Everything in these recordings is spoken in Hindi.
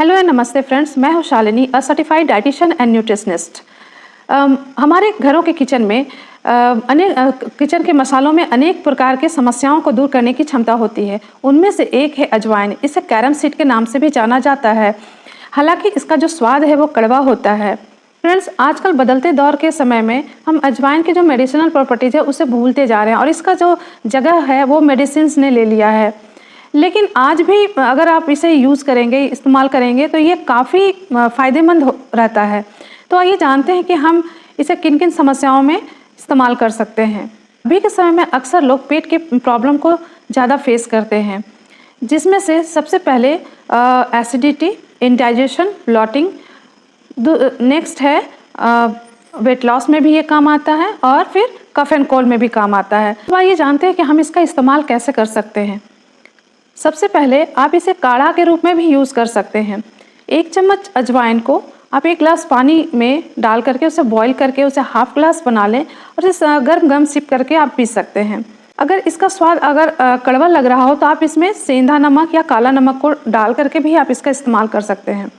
हेलो एंड नमस्ते फ्रेंड्स, मैं हूं Shalini, a certified dietitian and nutritionist. हमारे घरों के किचन में किचन के मसालों में अनेक प्रकार के समस्याओं को दूर करने की क्षमता होती है। उनमें से एक है अजवाइन। इसे कैरम सीड के नाम से भी जाना जाता है। हालांकि इसका जो स्वाद है वो कड़वा होता है। फ्रेंड्स, आजकल बदलते दौर के समय में हम अजवाइन की जो मेडिसिनल प्रॉपर्टीज है उसे भूलते जा रहे हैं और इसका जो जगह है वो मेडिसिन ने ले लिया है। लेकिन आज भी अगर आप इसे यूज़ करेंगे, इस्तेमाल करेंगे तो ये काफ़ी फ़ायदेमंद रहता है। तो आइए जानते हैं कि हम इसे किन किन समस्याओं में इस्तेमाल कर सकते हैं। अभी के समय में अक्सर लोग पेट के प्रॉब्लम को ज़्यादा फेस करते हैं, जिसमें से सबसे पहले एसिडिटी, इंडाइजेशन, ब्लॉटिंग। नेक्स्ट है वेट लॉस में भी ये काम आता है और फिर कफ एंड कोल्ड में भी काम आता है। तो आइए जानते हैं कि हम इसका इस्तेमाल कैसे कर सकते हैं। सबसे पहले आप इसे काढ़ा के रूप में भी यूज़ कर सकते हैं। 1 चम्मच अजवाइन को आप 1 गिलास पानी में डाल करके उसे बॉईल करके उसे हाफ ग्लास बना लें और इसे गर्म गर्म सिप करके आप पी सकते हैं। अगर इसका स्वाद कड़वा लग रहा हो तो आप इसमें सेंधा नमक या काला नमक को डाल करके भी आप इसका इस्तेमाल कर सकते हैं।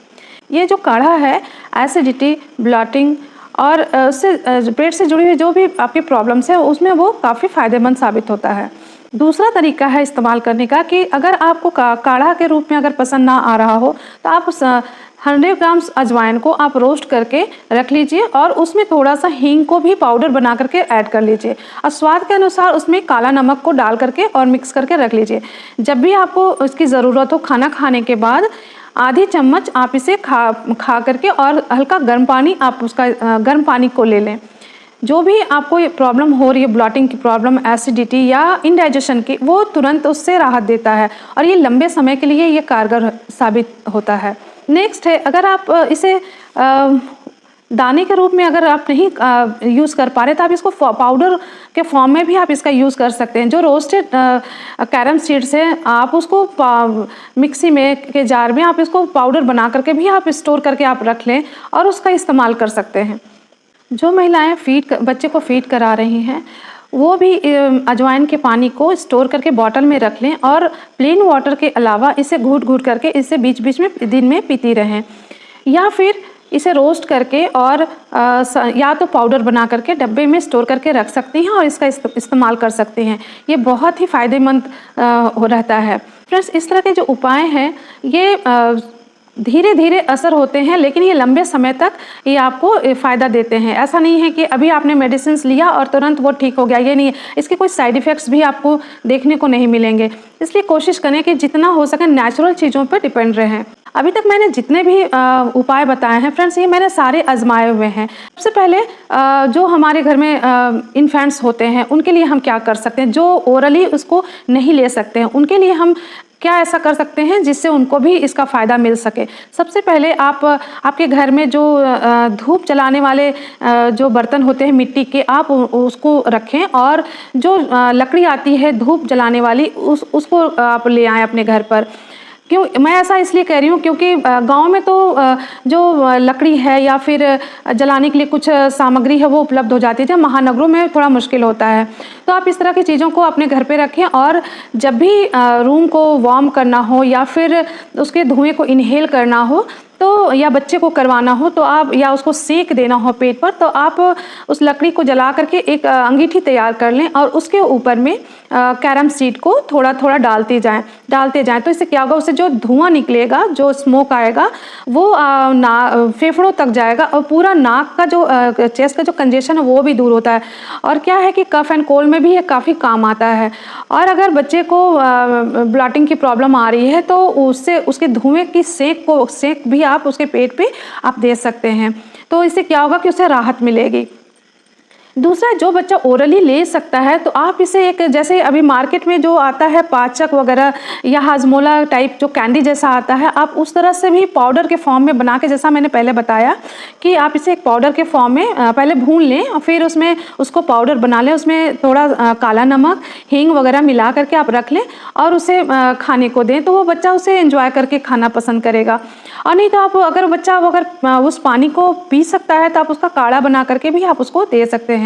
ये जो काढ़ा है एसिडिटी, ब्लॉटिंग और उससे पेट से जुड़ी हुई जो भी आपकी प्रॉब्लम्स है उसमें वो काफ़ी फ़ायदेमंद साबित होता है। दूसरा तरीका है इस्तेमाल करने का कि अगर आपको काढ़ा के रूप में अगर पसंद ना आ रहा हो तो आप 100 ग्राम्स अजवाइन को आप रोस्ट करके रख लीजिए और उसमें थोड़ा सा हींग को भी पाउडर बना करके ऐड कर लीजिए और स्वाद के अनुसार उसमें काला नमक को डाल करके और मिक्स करके रख लीजिए। जब भी आपको उसकी ज़रूरत हो खाना खाने के बाद आधी चम्मच आप इसे खा करके और हल्का गर्म पानी आप उसका गर्म पानी को ले लें। जो भी आपको ये प्रॉब्लम हो रही है, ब्लॉटिंग की प्रॉब्लम, एसिडिटी या इंडाइजेशन की, वो तुरंत उससे राहत देता है और ये लंबे समय के लिए ये कारगर साबित होता है। नेक्स्ट है, अगर आप इसे दाने के रूप में अगर आप नहीं यूज़ कर पा रहे तो आप इसको पाउडर के फॉर्म में भी आप इसका यूज़ कर सकते हैं। जो रोस्टेड कैरम सीड्स है आप उसको मिक्सी में के जार में आप इसको पाउडर बना करके भी आप स्टोर करके आप रख लें और उसका इस्तेमाल कर सकते हैं। जो महिलाएं बच्चे को फीड करा रही हैं वो भी अजवाइन के पानी को स्टोर करके बॉटल में रख लें और प्लेन वाटर के अलावा इसे घूट घूट करके इसे बीच बीच में दिन में पीती रहें, या फिर इसे रोस्ट करके और या तो पाउडर बना करके डब्बे में स्टोर करके रख सकती हैं और इसका इस्तेमाल कर सकती हैं। ये बहुत ही फ़ायदेमंद रहता है। फ्रेंड्स, इस तरह के जो उपाय हैं ये धीरे धीरे असर होते हैं लेकिन ये लंबे समय तक ये आपको फ़ायदा देते हैं। ऐसा नहीं है कि अभी आपने मेडिसिन लिया और तुरंत वो ठीक हो गया, ये नहीं है। इसके कोई साइड इफ़ेक्ट्स भी आपको देखने को नहीं मिलेंगे। इसलिए कोशिश करें कि जितना हो सके नेचुरल चीज़ों पर डिपेंड रहें। अभी तक मैंने जितने भी उपाय बताए हैं फ्रेंड्स, ये मैंने सारे आजमाए हुए हैं। सबसे पहले जो हमारे घर में इन्फेंट्स होते हैं उनके लिए हम क्या कर सकते हैं, जो ओरली उसको नहीं ले सकते हैं उनके लिए हम क्या ऐसा कर सकते हैं जिससे उनको भी इसका फ़ायदा मिल सके। सबसे पहले आप आपके घर में जो धूप जलाने वाले जो बर्तन होते हैं मिट्टी के, आप उसको रखें और जो लकड़ी आती है धूप जलाने वाली उसको आप ले आएँ अपने घर पर। क्यों मैं ऐसा इसलिए कह रही हूँ क्योंकि गांव में तो जो लकड़ी है या फिर जलाने के लिए कुछ सामग्री है वो उपलब्ध हो जाती है, जब महानगरों में थोड़ा मुश्किल होता है। तो आप इस तरह की चीज़ों को अपने घर पे रखें और जब भी रूम को वार्म करना हो या फिर उसके धुएं को इनहेल करना हो तो या बच्चे को करवाना हो तो आप या उसको सेक देना हो पेट पर तो आप उस लकड़ी को जला करके एक अंगीठी तैयार कर लें और उसके ऊपर में कैरम सीड को थोड़ा थोड़ा डालते जाएं। तो इससे क्या होगा, उससे जो धुआं निकलेगा, जो स्मोक आएगा वो फेफड़ों तक जाएगा और पूरा नाक का जो चेस्ट का जो कंजेशन है वो भी दूर होता है। और क्या है कि कफ एंड कोल्ड में भी ये काफ़ी काम आता है। और अगर बच्चे को ब्लॉटिंग की प्रॉब्लम आ रही है तो उससे उसके धुएं की सेक भी आप उसके पेट पे आप दे सकते हैं। तो इससे क्या होगा कि उसे राहत मिलेगी। दूसरा, जो बच्चा ओरली ले सकता है तो आप इसे एक जैसे अभी मार्केट में जो आता है पाचक वगैरह या हाजमोला टाइप जो कैंडी जैसा आता है, आप उस तरह से भी पाउडर के फॉर्म में बना के, जैसा मैंने पहले बताया कि आप इसे एक पाउडर के फॉर्म में पहले भून लें और फिर उसमें उसको पाउडर बना लें, उसमें थोड़ा काला नमक, हींग वगैरह मिला करके आप रख लें और उसे खाने को दें तो वो बच्चा उसे एंजॉय करके खाना पसंद करेगा। और नहीं तो आप अगर बच्चा उस पानी को पी सकता है तो आप उसका काढ़ा बना करके भी आप उसको दे सकते हैं।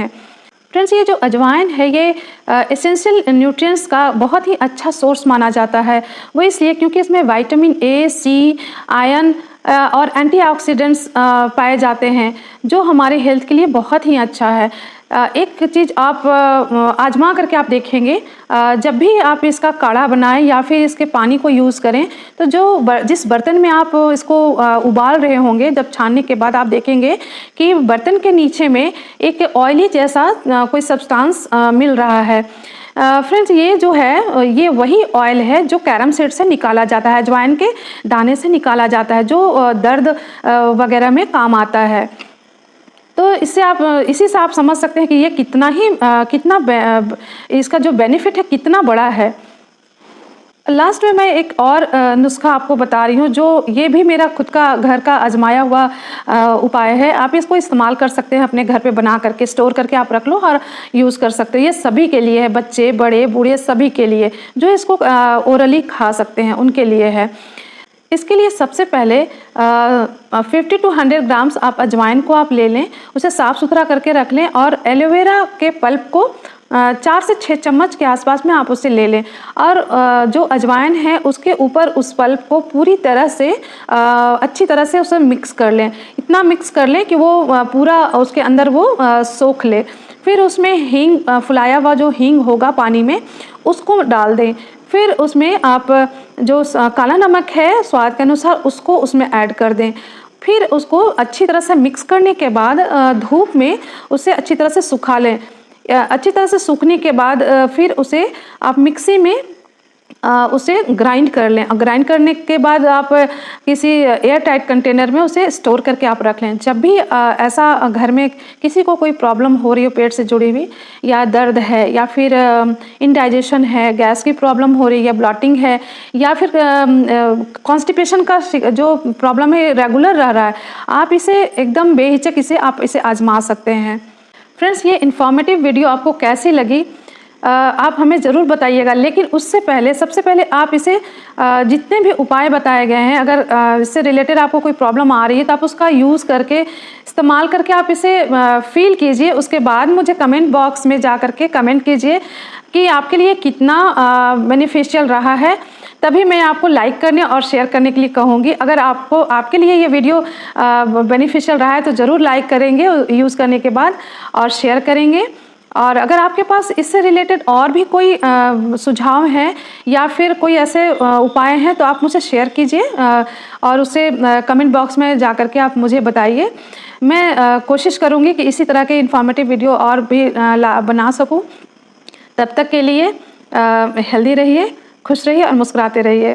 फ्रेंड्स, ये जो अजवाइन है ये एसेंशियल न्यूट्रिएंट्स का बहुत ही अच्छा सोर्स माना जाता है। वो इसलिए क्योंकि इसमें विटामिन ए, सी, आयरन और एंटीऑक्सीडेंट्स पाए जाते हैं, जो हमारे हेल्थ के लिए बहुत ही अच्छा है। एक चीज़ आप आजमा करके आप देखेंगे, जब भी आप इसका काढ़ा बनाएं या फिर इसके पानी को यूज़ करें, तो जिस बर्तन में आप इसको उबाल रहे होंगे, जब छानने के बाद आप देखेंगे कि बर्तन के नीचे में एक ऑयली जैसा कोई सब्सटेंस मिल रहा है। फ्रेंड्स, ये जो है ये वही ऑयल है जो कैरम सीड से निकाला जाता है, अजवाइन के दाने से निकाला जाता है, जो दर्द वगैरह में काम आता है। तो इसी से आप समझ सकते हैं कि ये इसका जो बेनिफिट है कितना बड़ा है। लास्ट में मैं एक और नुस्खा आपको बता रही हूँ, जो ये भी मेरा खुद का घर का आजमाया हुआ उपाय है। आप इसको इस्तेमाल कर सकते हैं, अपने घर पे बना करके स्टोर करके आप रख लो और यूज़ कर सकते हैं। ये सभी के लिए है, बच्चे, बड़े, बूढ़े सभी के लिए जो इसको ओरली खा सकते हैं उनके लिए है। इसके लिए सबसे पहले 50 to 100 ग्राम्स आप अजवाइन को आप ले लें, उसे साफ़ सुथरा करके रख लें और एलोवेरा के पल्प को 4 से 6 चम्मच के आसपास में आप उसे ले लें और जो अजवाइन है उसके ऊपर उस पल्प को पूरी तरह से अच्छी तरह से उसे मिक्स कर लें। इतना मिक्स कर लें कि वो पूरा उसके अंदर वो सोख ले। फिर उसमें हींग, फुलाया हुआ जो हींग होगा पानी में, उसको डाल दें। फिर उसमें आप जो काला नमक है स्वाद के अनुसार उसको उसमें ऐड कर दें। फिर उसको अच्छी तरह से मिक्स करने के बाद धूप में उसे अच्छी तरह से सुखा लें। अच्छी तरह से सूखने के बाद फिर उसे आप मिक्सी में उसे ग्राइंड कर लें। ग्राइंड करने के बाद आप किसी एयर टाइट कंटेनर में उसे स्टोर करके आप रख लें। जब भी ऐसा घर में किसी को कोई प्रॉब्लम हो रही हो पेट से जुड़ी हुई, या दर्द है, या फिर इंडाइजेशन है, गैस की प्रॉब्लम हो रही है, ब्लॉटिंग है, या फिर कॉन्स्टिपेशन का जो प्रॉब्लम है रेगुलर रह रहा है, आप इसे एकदम बेहिचक आप इसे आजमा सकते हैं। फ्रेंड्स, ये इन्फॉर्मेटिव वीडियो आपको कैसी लगी आप हमें ज़रूर बताइएगा। लेकिन उससे पहले सबसे पहले आप इसे जितने भी उपाय बताए गए हैं, अगर इससे रिलेटेड आपको कोई प्रॉब्लम आ रही है तो आप उसका यूज़ करके इस्तेमाल करके आप इसे फील कीजिए। उसके बाद मुझे कमेंट बॉक्स में जा करके कमेंट कीजिए कि आपके लिए कितना बेनिफिशियल रहा है। तभी मैं आपको लाइक करने और शेयर करने के लिए कहूँगी। अगर आपके लिए ये वीडियो बेनिफिशियल रहा है तो ज़रूर लाइक करेंगे यूज़ करने के बाद और शेयर करेंगे। और अगर आपके पास इससे रिलेटेड और भी कोई सुझाव हैं या फिर कोई ऐसे उपाय हैं तो आप मुझे शेयर कीजिए और उसे कमेंट बॉक्स में जा कर के आप मुझे बताइए। मैं कोशिश करूँगी कि इसी तरह के इन्फॉर्मेटिव वीडियो और भी बना सकूँ। तब तक के लिए हेल्दी रहिए, खुश रहिए और मुस्कुराते रहिए।